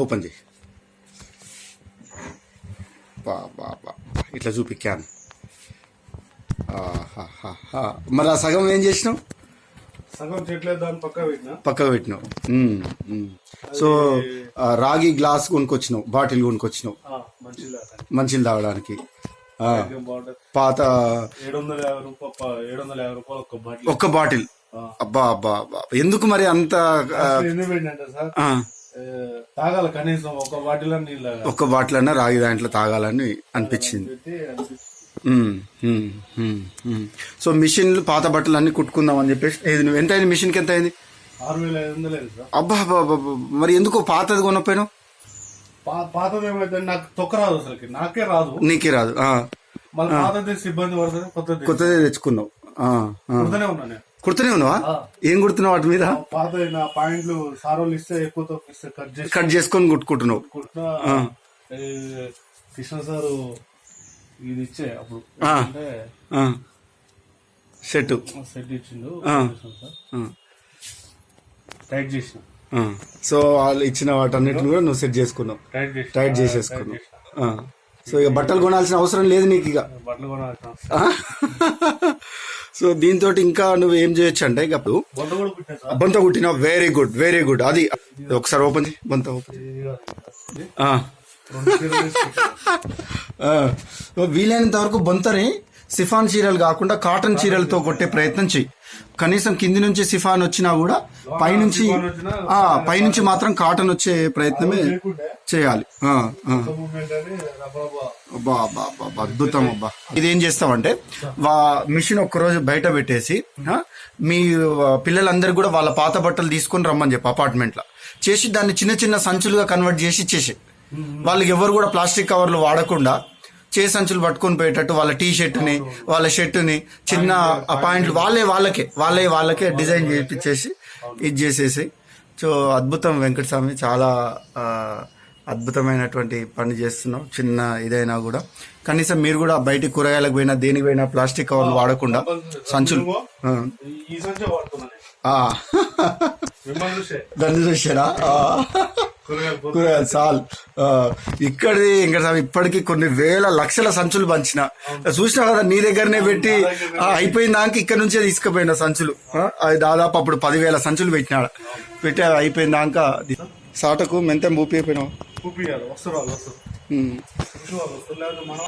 Open చేయి. బా బా బా ఇట్లా చూపి క్యాన్. మరి ఆ సగం ఏం చేసినావు? సగం చెట్లేదు దాన్ని పక్కకు పెట్టినావు. సో రాగి గ్లాస్ కొనుక్కొచ్చినావు, బాటిల్ కొనుక్కొచ్చినావు మంచిలు తాగడానికి. పాత 750 రూపాయలు ఒక్క బాటిల్. అబ్బా అబ్బా అబ్బా, ఎందుకు మరి అంత? తాగాలి కనీసం ఒక బాటిల్ ఒక్క బాటిల్ అన్నా రాగి దాంట్లో తాగాలని అనిపించింది. సో మిషన్లు పాత బట్టలు అన్ని కుట్టుకుందాం అని చెప్పేసి. నువ్వు ఎంత అయింది మిషన్కి? ఎంత అయింది? 6500. అబ్బా మరి ఎందుకు పాతది కొనపోయినావు? పాతది ఏమైతే నాకు తొక్క రాదు, అసలు నాకే రాదు. నీకే రాదు. మళ్ళీ పాతది ఇబ్బంది పడుతుంది, కొత్తదే తెచ్చుకున్నావు. కుడుతూనే ఉన్నా నేను. కుడుతూనే ఉన్నావా? ఏం కుడుతున్నావు వాటి మీద? పాత పాయింట్లు సారోలు ఇస్తే ఎక్కువ కట్ చేసుకొని కుట్టుకుంటున్నావు. కృష్ణ సారు ఇది ఇచ్చే అప్పుడు సెట్ ఇచ్చిండు, టైట్ చేసిన. సో వాళ్ళు ఇచ్చిన వాటన్నిటిని కూడా నువ్వు సెట్ చేసుకున్నావు, టైట్ చేసేసుకున్నావు. సో ఇక బట్టలు కొనాల్సిన అవసరం లేదు నీకు ఇక. బట్టలు కొనాల్సిన సో దీంతో ఇంకా నువ్వు ఏం చేయొచ్చు అంటే ఇక బొంత కుట్టినావు. Very good, very good. అది ఒకసారి ఓపెన్ చేయి, బొంత ఓపెన్. వీలైనంత వరకు బొంతని సిఫాన్ చీరలు కాకుండా కాటన్ చీరలతో కొట్టే ప్రయత్నం చెయ్యి. కనీసం కింది నుంచి సిఫాన్ వచ్చినా కూడా పైనుంచి మాత్రం కాటన్ వచ్చే ప్రయత్నమే చేయాలి. అద్భుతం అబ్బా. ఇదేం చేస్తామంటే మిషన్ ఒక్కరోజు బయట పెట్టేసి మీ పిల్లలందరూ కూడా వాళ్ళ పాత బట్టలు తీసుకొని రమ్మని చెప్పి అపార్ట్మెంట్ లో చేసి దాన్ని చిన్న చిన్న సంచులుగా కన్వర్ట్ చేసి ఇచ్చేసి, వాళ్ళకి ఎవరు కూడా ప్లాస్టిక్ కవర్లు వాడకుండా సంచులు పట్టుకొని పోయేటట్టు వాళ్ళ టీ షర్ట్ని వాళ్ళ షర్టుని చిన్న పాయింట్లు వాళ్ళకే డిజైన్ చేయించేసి ఇది చేసేసి. సో అద్భుతం వెంకటస్వామి, చాలా అద్భుతమైనటువంటి పని చేస్తున్నావు. చిన్న ఇదైనా కూడా కనీసం మీరు కూడా బయటికి కూరగాయలకు పోయినా దేనికి పోయినా ప్లాస్టిక్ కవర్లు వాడకుండా సంచులు దాన్ని చూసారా? కూరగాయలు చాలు. ఇక్కడి ఇంకా ఇప్పటికీ కొన్ని వేల లక్షల సంచులు పంచిన చూసినా కదా, నీ దగ్గరనే పెట్టి అయిపోయిన దానికి ఇక్కడ నుంచే తీసుకుపోయిన సంచులు. అది దాదాపు అప్పుడు 10,000 సంచులు పెట్టినాడు. పెట్టి అయిపోయిన దాకా సాటకు మెంతం పూపి అయిపోయినావు. మనం